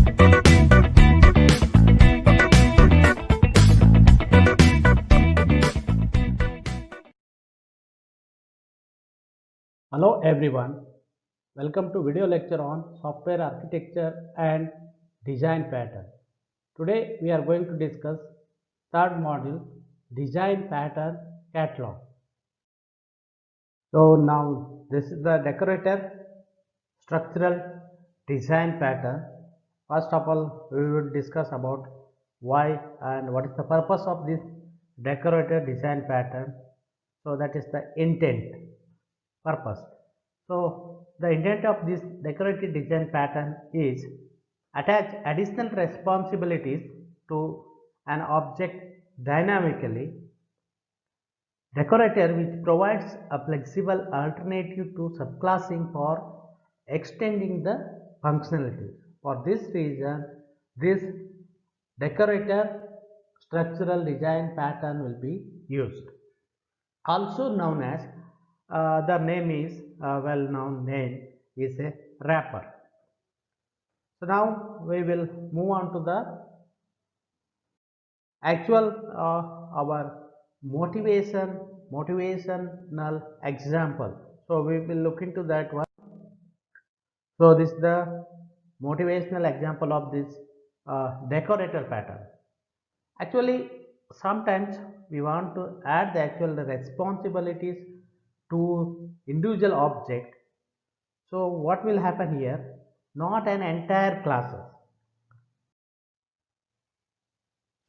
Hello everyone, welcome to video lecture on software architecture and design pattern. Today we are going to discuss third module, design pattern catalog. So now this is the decorator structural design pattern. First of all, we will discuss about why and what is the purpose of this decorator design pattern. So that is the intent, purpose. So the intent of this decorative design pattern is attach additional responsibilities to an object dynamically. Decorator which provides a flexible alternative to subclassing for extending the functionalities. For this reason, this decorator structural design pattern will be used. Also known as the name is well known name is a wrapper. So now we will move on to the actual our motivational example. So we will look into that one. So this is the motivational example of this decorator pattern. Actually, sometimes we want to add the actual responsibilities to individual object. So what will happen here? Not an entire classes.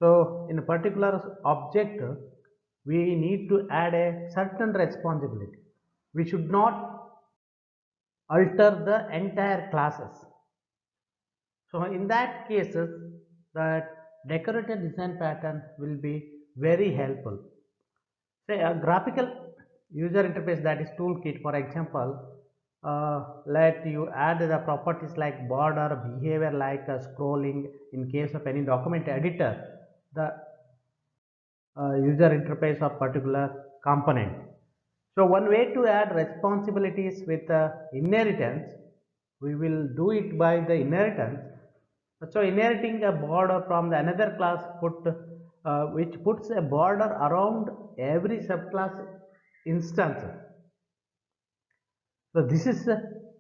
So in a particular object, we need to add a certain responsibility. We should not alter the entire classes. So in that cases, the decorative design pattern will be very helpful. Say a graphical user interface, that is toolkit, for example, let you add the properties like border, behavior like scrolling. In case of any document editor, the user interface of particular component. So one way to add responsibilities with inheritance, we will do it by the inheritance. So inheriting a border from the another class which puts a border around every subclass instance. So this is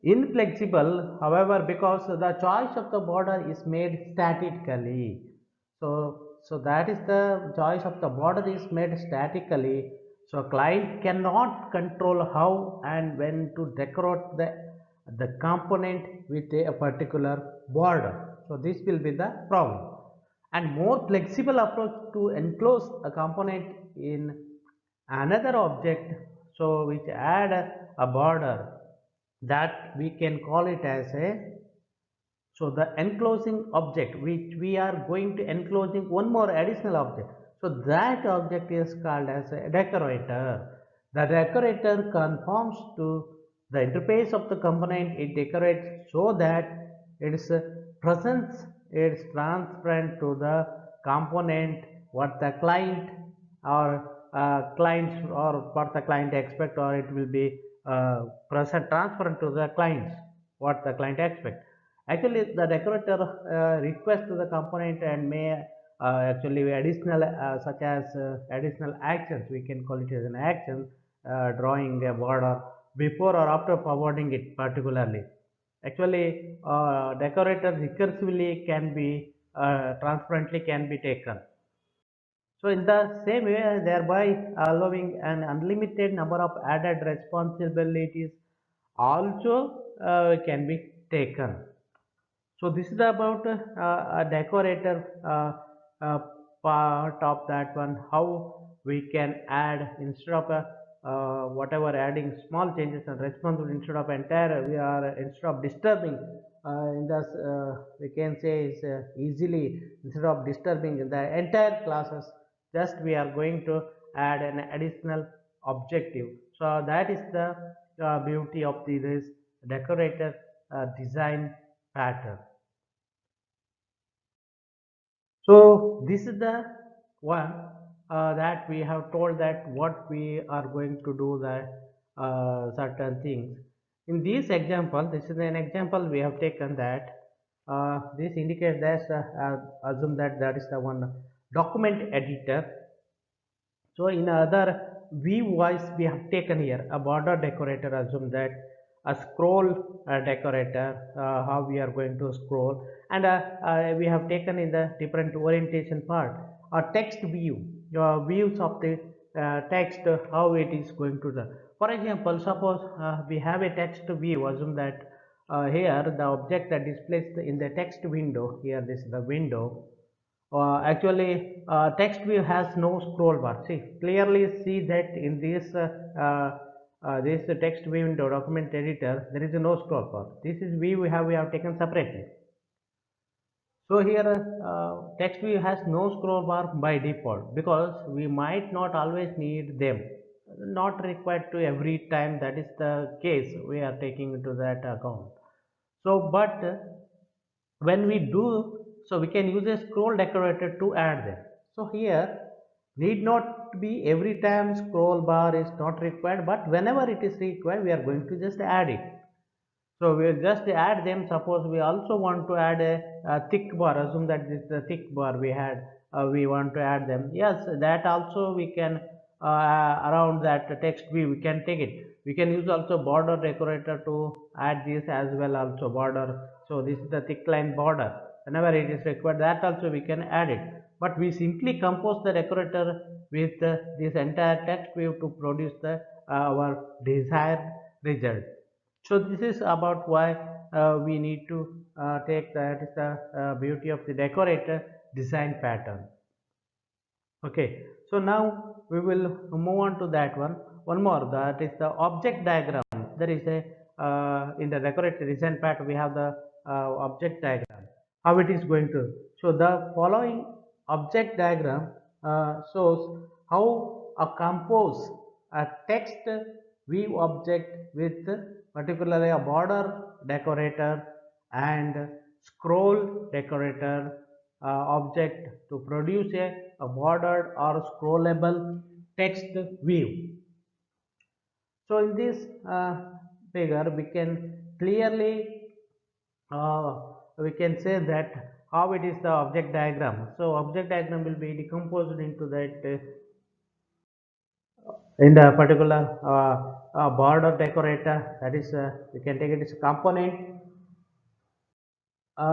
inflexible, however, because the choice of the border is made statically. So that is the choice of the border is made statically. So client cannot control how and when to decorate the component with a particular border. So this will be the problem. And more flexible approach to enclose a component in another object, so which add a border, that we can call it as a, so the enclosing object which we are going to enclosing one more additional object, so that object is called as a decorator. The decorator conforms to the interface of the component it decorates so that its presence is transparent to the component what the client or clients or what the client expect, or it will be present transparent to the clients what the client expect. Actually the decorator request to the component and may actually additional such as additional actions, we can call it as an action, drawing a border before or after forwarding it particularly. Actually decorator recursively can be transparently can be taken. So in the same way, thereby allowing an unlimited number of added responsibilities also can be taken. So this is about a decorator part of that one, how we can add instead of whatever adding small changes and responsibility instead of entire, we are instead of disturbing in this we can say is easily instead of disturbing the entire classes, just we are going to add an additional objective. So that is the beauty of this decorator design pattern. So this is the one that we have told that what we are going to do the certain things. In this example, this is an example we have taken that this indicates that assume that that is the one document editor. So in other view wise, we have taken here a border decorator. Assume that a scroll decorator, how we are going to scroll, and we have taken in the different orientation part a text view, views of the text, how it is going to the. For example, suppose we have a text view. Assume that here the object that is placed in the text window. Here this is the window. Actually, text view has no scroll bar. See, clearly see that in this text view window document editor, there is no scroll bar. This is view we have taken separately. So here text view has no scroll bar by default because we might not always need them. Not required to every time. That is the case we are taking into that account. So, but when we do so, we can use a scroll decorator to add them. So here need not be every time scroll bar is not required, but whenever it is required we are going to just add it. So we will just add them. Suppose we also want to add a thick bar. Assume that this is a thick bar we had. We want to add them. Yes, that also we can around that text view we can take it. We can use also border decorator to add this as well. Also border. So this is the thick line border. Whenever it is required, that also we can add it. But we simply compose the decorator with this entire text view to produce the our desired result. So this is about why we need to take that is the beauty of the decorator design pattern. Okay, so now we will move on to that one more, that is the object diagram. There is a in the decorator design pattern we have the object diagram, how it is going to. So the following object diagram shows how a compose a text view object with particularly a border decorator and scroll decorator object to produce a bordered or scrollable text view. So in this figure we can clearly we can say that how it is the object diagram. So object diagram will be decomposed into that in the particular border decorator, that is we can take it as a component,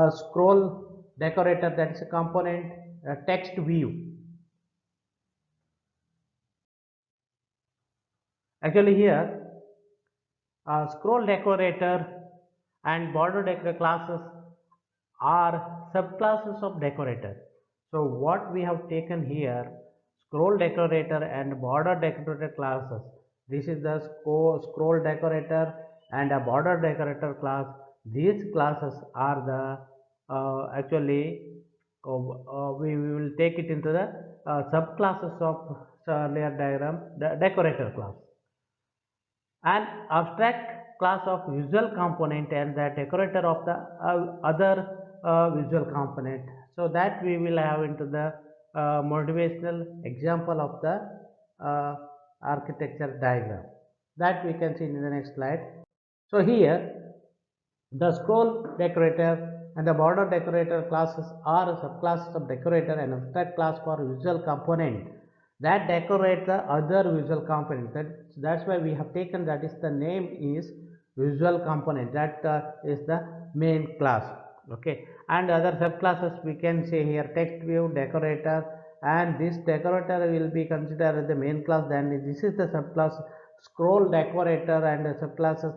scroll decorator, that is a component, text view. Actually here scroll decorator and border decorator classes are subclasses of decorator. So what we have taken here, scroll decorator and border decorator classes. This is the scroll decorator and a border decorator class. These classes are the actually we will take it into the subclasses of layer diagram, the decorator class. An abstract class of visual component and the decorator of the other visual component. So that we will have into the motivational example of the uh, architecture diagram, that we can see in the next slide. So here the scroll decorator and the border decorator classes are subclasses of decorator and abstract class for visual component that decorate the other visual component. That's why we have taken that is the name is visual component, that is the main class. Okay, and other subclasses we can say here text view decorator, and this decorator will be considered as the main class. Then this is the subclass scroll decorator and the subclasses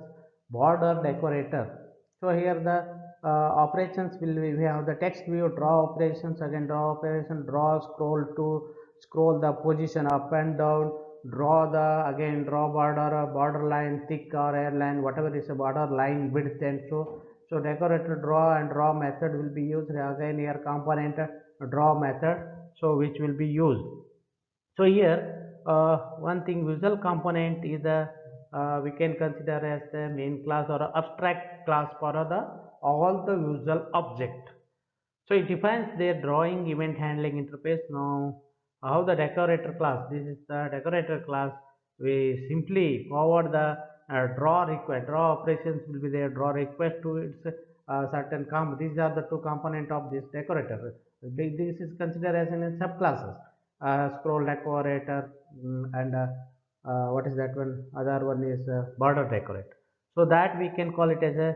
border decorator. So here the operations will be, we have the text view draw operations, again draw operation, draw scroll to scroll the position up and down, draw the again draw border, border line thick or airline, whatever is a border line width, and so decorator draw and draw method will be used. Again here component draw method, so which will be used. So here one thing, visual component is a we can consider as the main class or abstract class for the all the visual object. So it defines their drawing event handling interface. Now how the decorator class, this is the decorator class, we simply forward the draw request, draw operations will be there, draw request to its certain these are the two component of this decorator. This is considered as in subclasses. Scroll decorator, and what is that one? Other one is border decorator. So that we can call it as a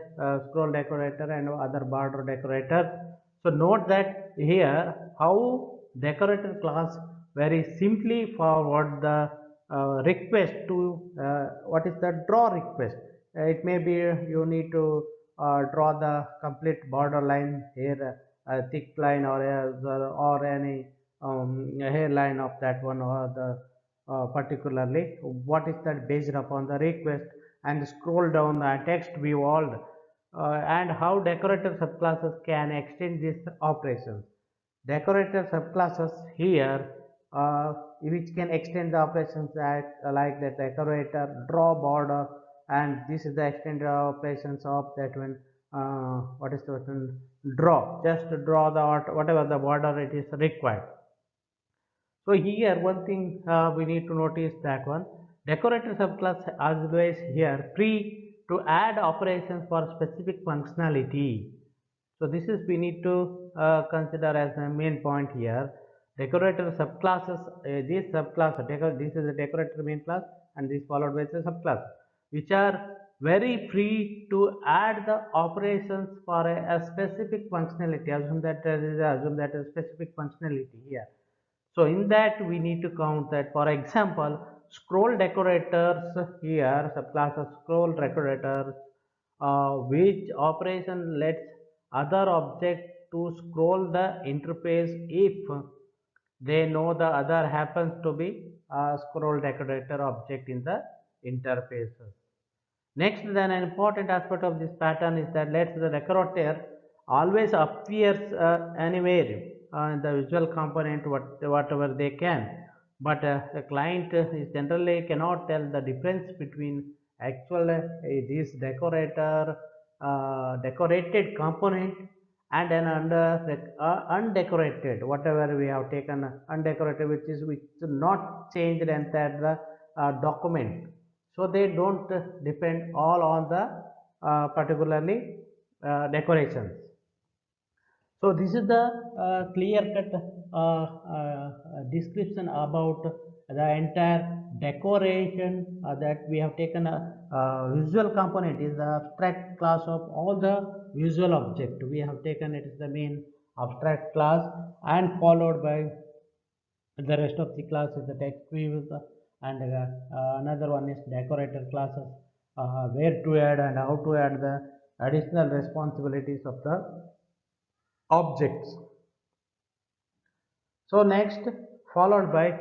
scroll decorator and other border decorator. So note that here how decorator class very simply forward the request to what is the draw request. It may be you need to draw the complete border line here, a thick line or any hairline of that one, or the particularly what is that based upon the request, and scroll down the text view all, and how decorator subclasses can extend these operations. Decorator subclasses here which can extend the operations like the decorator, draw border, and this is the extended operations of that one. What is the one? Draw, just draw the whatever the border it is required. So here one thing we need to notice that one decorator subclass always here free to add operations for specific functionality. So this is we need to consider as a main point here. Decorator subclasses, this subclass, this is a decorator main class, and this followed by the subclass, which are very free to add the operations for a specific functionality. Assume that a specific functionality here. So in that we need to count that, for example, scroll decorators here, subclass of scroll decorators, which operation lets other object to scroll the interface if they know the other happens to be a scroll decorator object in the interfaces. Next, then an important aspect of this pattern is that let's the decorator always appears anywhere in the visual component whatever they can, but the client is generally cannot tell the difference between actual this decorator decorated component and an undecorated, whatever we have taken undecorated, which is not changed entire the document. So they don't depend all on the particularly decorations. So this is the clear cut description about the entire decoration that we have taken. A visual component is the abstract class of all the visual object. We have taken it is the main abstract class, and followed by the rest of the class is the text views, and another one is decorator classes, where to add and how to add the additional responsibilities of the objects. So next followed by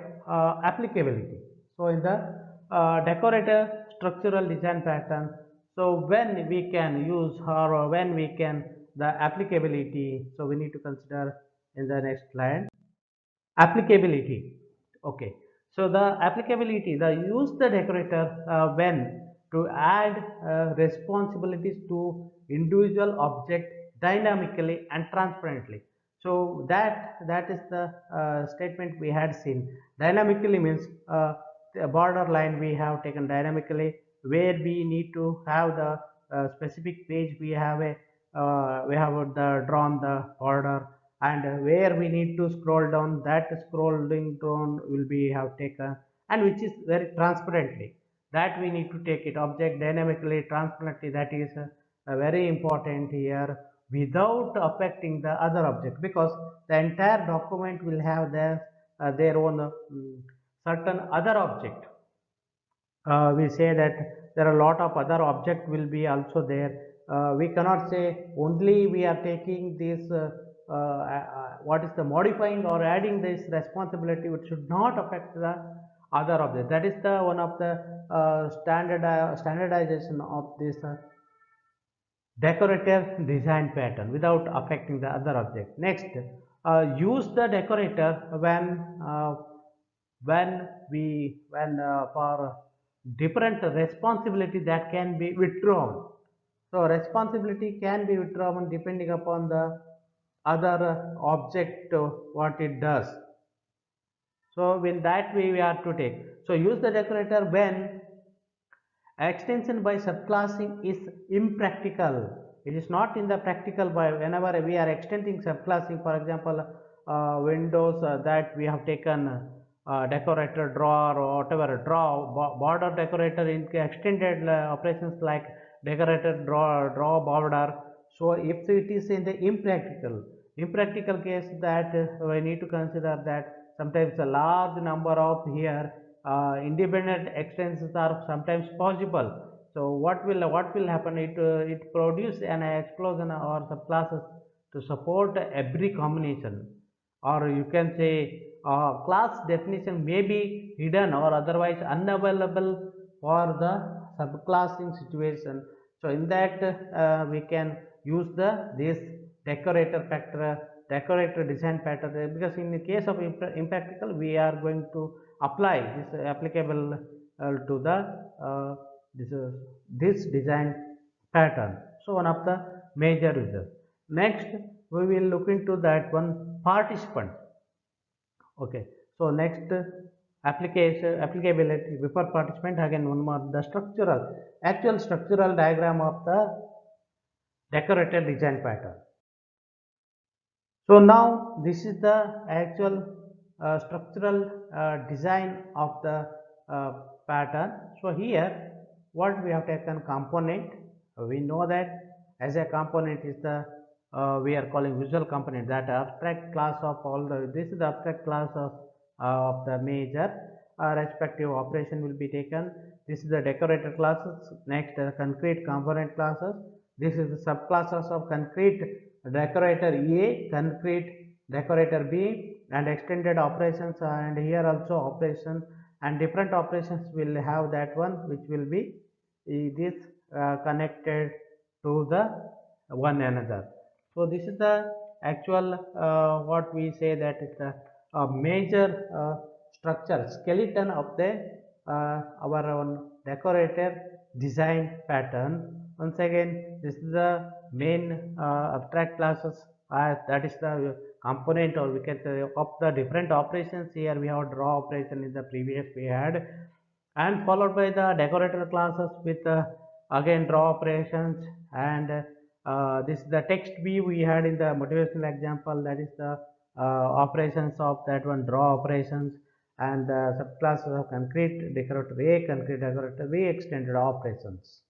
applicability. So in the decorator structural design pattern, so when we can use or when we can the applicability, so we need to consider in the next slide. Applicability. Okay. So the applicability, the use the decorator when to add responsibilities to individual object dynamically and transparently. So that is the statement we had seen. Dynamically means the border line we have taken dynamically, where we need to have the specific page we have the drawn the border, and where we need to scroll down, that scrolling down will be have taken, and which is very transparently, that we need to take it object dynamically transparently. That is very important here, without affecting the other object, because the entire document will have their own certain other object. We say that there are a lot of other object will be also there. We cannot say only we are taking this what is the modifying or adding this responsibility, which should not affect the other object. That is the one of the standardization of this decorator design pattern without affecting the other object. Next, use the decorator when for different responsibility that can be withdrawn. So responsibility can be withdrawn depending upon the other object what it does. So in that way we are to take. So use the decorator when extension by subclassing is impractical. It is not in the practical, by whenever we are extending subclassing, for example, windows that we have taken decorator drawer or whatever border decorator in extended operations like decorator draw border. So if it is in the impractical case, that we need to consider that sometimes a large number of here independent extensions are sometimes possible. So what will happen? It produce an explosion or subclasses to support every combination, or you can say class definition may be hidden or otherwise unavailable for the subclassing situation. So in that we can use this decorator factor, decorator design pattern, because in the case of impractical we are going to apply this applicable to the this this design pattern. So one of the major users. Next we will look into that one, participant. Okay, so next application applicability before participant, again one more, the actual structural diagram of the decorated design pattern. So now this is the actual structural design of the pattern. So here what we have taken component, we know that as a component is the we are calling visual component, that abstract class of all the, this is the abstract class of the major respective operation will be taken. This is the decorator classes. Next concrete component classes. This is the subclasses of concrete decorator A, concrete decorator B, and extended operations, and here also operation, and different operations will have that one, which will be this connected to the one another. So this is the actual what we say, that is the major structure skeleton of the our own decorator design pattern. Once again, this is the main abstract classes, that is the component, or we can say of the different operations. Here we have draw operation in the previous we had, and followed by the decorator classes with again draw operations, and this is the text view we had in the motivational example, that is the operations of that one, draw operations, and subclasses of concrete decorator A, concrete decorator B, extended operations.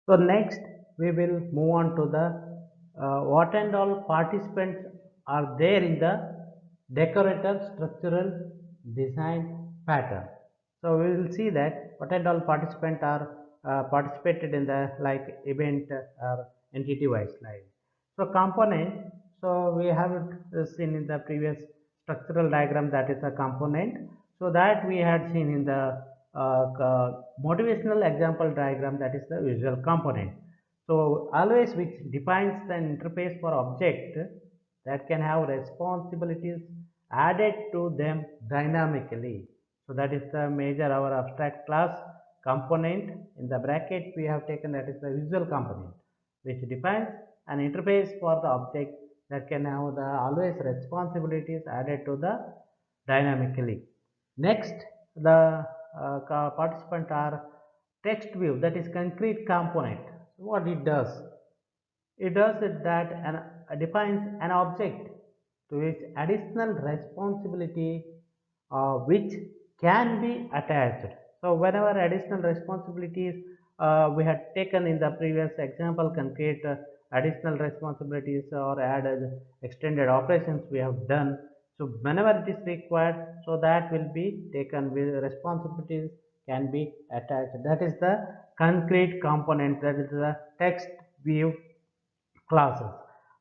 So next we will move on to the what and all participants are there in the decorator structural design pattern. So we will see that what and all participants are participated in the like event or entity wise slide. So component, so we have seen in the previous structural diagram, that is a component. So that we had seen in the motivational example diagram, that is the visual component. So always which defines the interface for object that can have responsibilities added to them dynamically. So that is the major our abstract class component. In the bracket we have taken, that is the visual component, which defines an interface for the object that can have the always responsibilities added to the dynamically. Next, the participant are text view, that is concrete component. So what it does? It does it that defines an object to which additional responsibility which can be attached. So whenever additional responsibilities we had taken in the previous example, concrete additional responsibilities or added extended operations we have done. So whenever it is required, so that will be taken with responsibilities can be attached. That is the concrete component, that is the text view classes.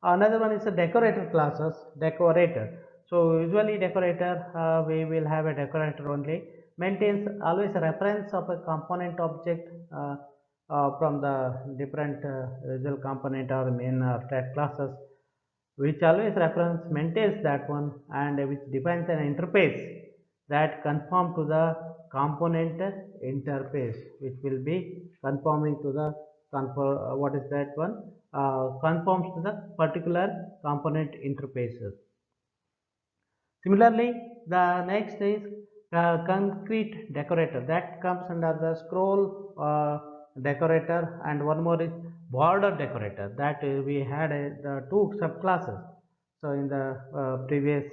Another one is the decorator classes, decorator. So usually decorator, we will have a decorator only, maintains always a reference of a component object from the different visual component or main abstract classes, which always reference maintains that one, and which defines an interface that conform to the component interface, which will be conforming to the what is that one, conforms to the particular component interfaces. Similarly, the next is concrete decorator, that comes under the scroll decorator, and one more is border decorator, that we had the two subclasses. So in the previous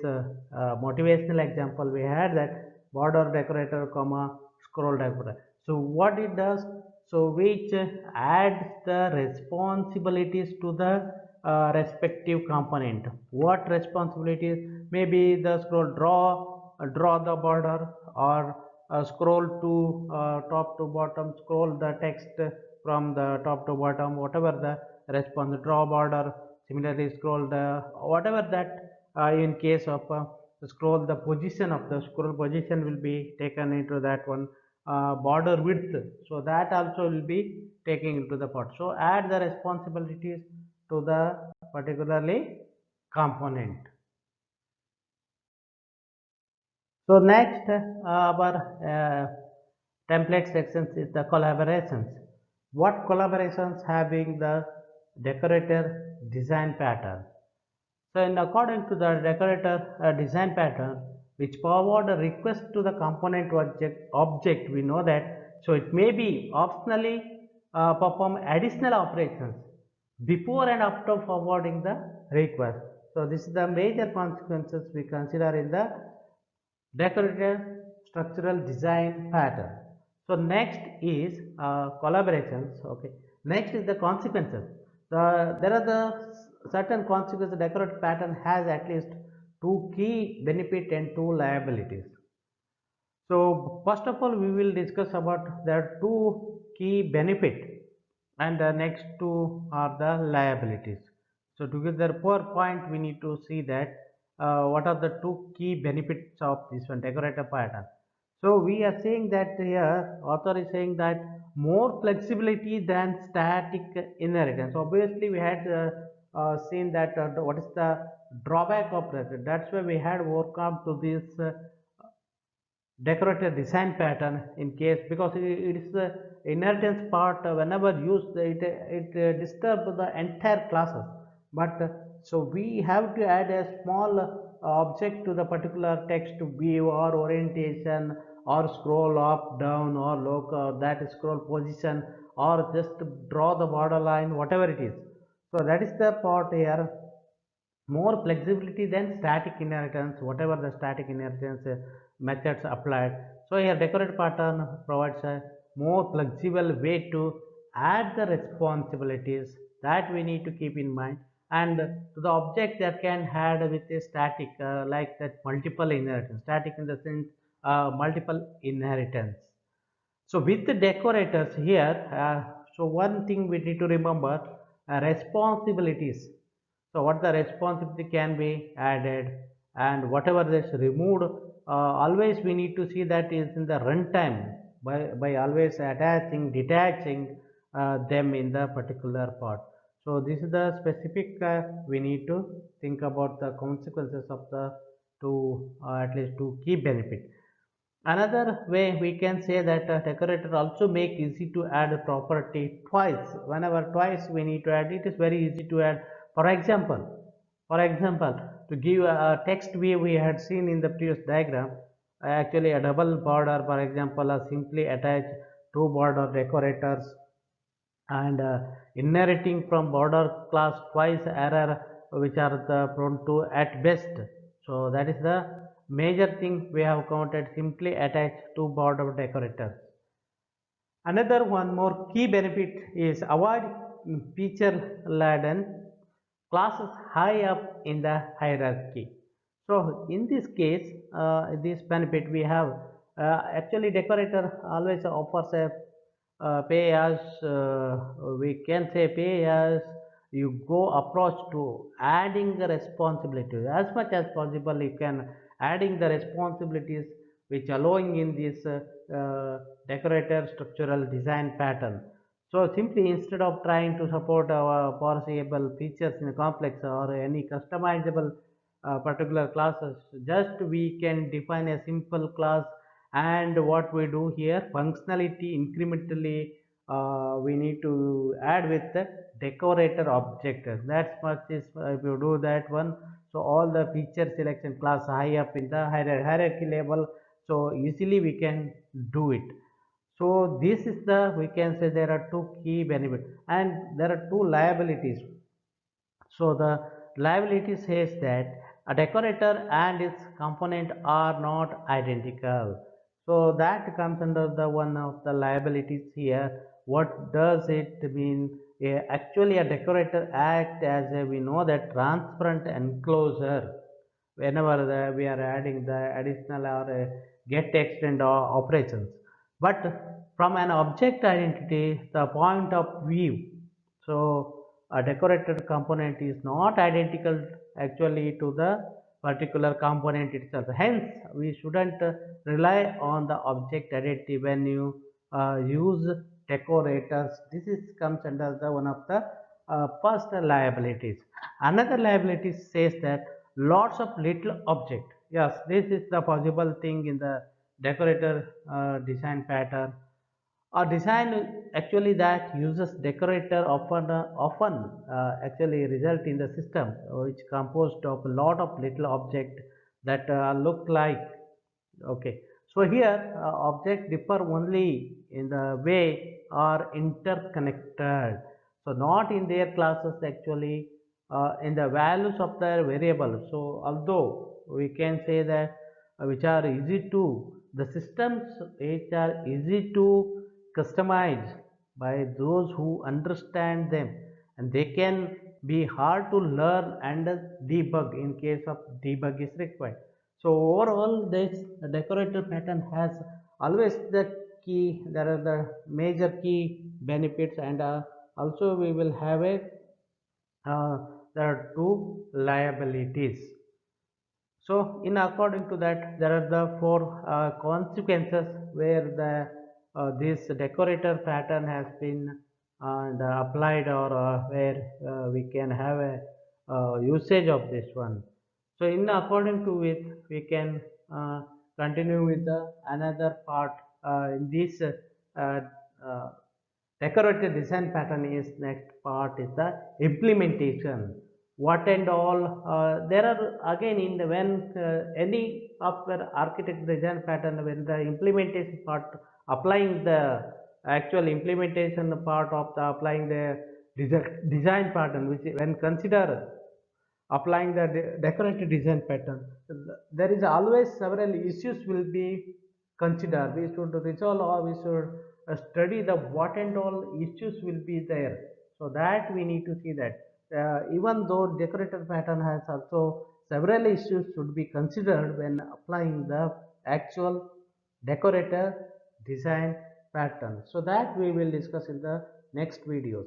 motivational example, we had that border decorator comma scroll decorator. So what it does, so which adds the responsibilities to the respective component. What responsibilities? Maybe the scroll draw the border, or scroll to top to bottom, scroll the text from the top to bottom, whatever the response, draw border. Similarly, scroll the whatever that in case of scroll, the position of the scroll position will be taken into that one, border width, so that also will be taken into the part. So add the responsibilities to the particularly component. So next, our template sections is the collaborations. What collaborations having the decorator design pattern? So in according to the decorator design pattern, which forward a request to the component object, we know that. So it may be optionally perform additional operations before and after forwarding the request. So this is the major consequences we consider in the decorator structural design pattern. So next is collaborations. Okay. Next is the consequences. There are the certain consequences. The decorative pattern has at least two key benefit and two liabilities. So first of all, we will discuss about the two key benefit, and the next two are the liabilities. So to get the per point, we need to see that what are the two key benefits of this one decorator pattern. So we are saying that here author is saying that more flexibility than static inheritance. Obviously, we had seen that what is the drawback of that. That's why we had worked out to this decorated design pattern in case, because it is the inheritance part, whenever used it disturbs the entire classes. But so we have to add a small object to the particular text view or orientation, or scroll up down or look, that scroll position, or just draw the borderline, whatever it is. So that is the part here, more flexibility than static inheritance, whatever the static inheritance methods applied. So here decorated pattern provides a more flexible way to add the responsibilities, that we need to keep in mind, and to the object that can add with a static, like that multiple inheritance, static in the sense multiple inheritance. So with the decorators here, so one thing we need to remember, responsibilities. So what the responsibility can be added, and whatever is removed, always we need to see that is in the runtime, by always attaching, detaching them in the particular part. So this is the specific, we need to think about the consequences of the two, at least two key benefits. Another way we can say that a decorator also make easy to add a property twice. Whenever twice we need to add, it is very easy to add. For example, to give a text view we had seen in the previous diagram, actually a double border, for example, simply attach two border decorators, and inheriting from border class twice error, which are the prone to at best. So that is the major thing we have counted, simply attach two border decorators. Another one more key benefit is avoid feature laden classes high up in the hierarchy. So in this case, this benefit we have, actually decorator always offers a pay as, we can say pay as you go approach to adding the responsibility as much as possible. You can adding the responsibilities which allowing in this decorator structural design pattern. So simply instead of trying to support our foreseeable features in a complex or any customizable particular classes, just we can define a simple class, and what we do here, functionality incrementally we need to add with the decorator object. That's much is, if you do that one, so all the feature selection class high up in the hierarchy level, so easily we can do it. So this is the, we can say there are two key benefits and there are two liabilities. So the liability says that a decorator and its component are not identical. So that comes under the one of the liabilities here. What does it mean? Actually, a decorator act as a, we know that transparent enclosure whenever we are adding the additional or get extend or operations. But from an object identity, the point of view, so a decorated component is not identical actually to the particular component itself. Hence, we shouldn't rely on the object identity when you use decorators. This is comes under the one of the first liabilities. Another liability says that lots of little object. Yes, this is the possible thing in the decorator design pattern. A design actually that uses decorator often actually result in the system which composed of a lot of little object that look like. Okay, so here objects differ only in the way are interconnected. So not in their classes actually, in the values of their variable. So although we can say that which are easy to, the systems which are easy to customize by those who understand them, and they can be hard to learn and debug in case of debug is required. So overall, this decorative pattern has always the key. There are the major key benefits, and also we will have a uh, there are two liabilities. So in according to that, there are the four consequences where the this decorator pattern has been and applied, or where we can have a usage of this one. So in according to it, we can continue with the another part in this uh, uh, decorative design pattern. Is next part is the implementation. What and all there are again in the when any software architect design pattern, when the implementation part applying the actual implementation part of the applying the design pattern, which when consider applying the decorative design pattern, there is always several issues will be considered. We should resolve, or we should study the what and all issues will be there, so that we need to see that even though decorative pattern has also several issues should be considered when applying the actual decorator design pattern. So that we will discuss in the next videos.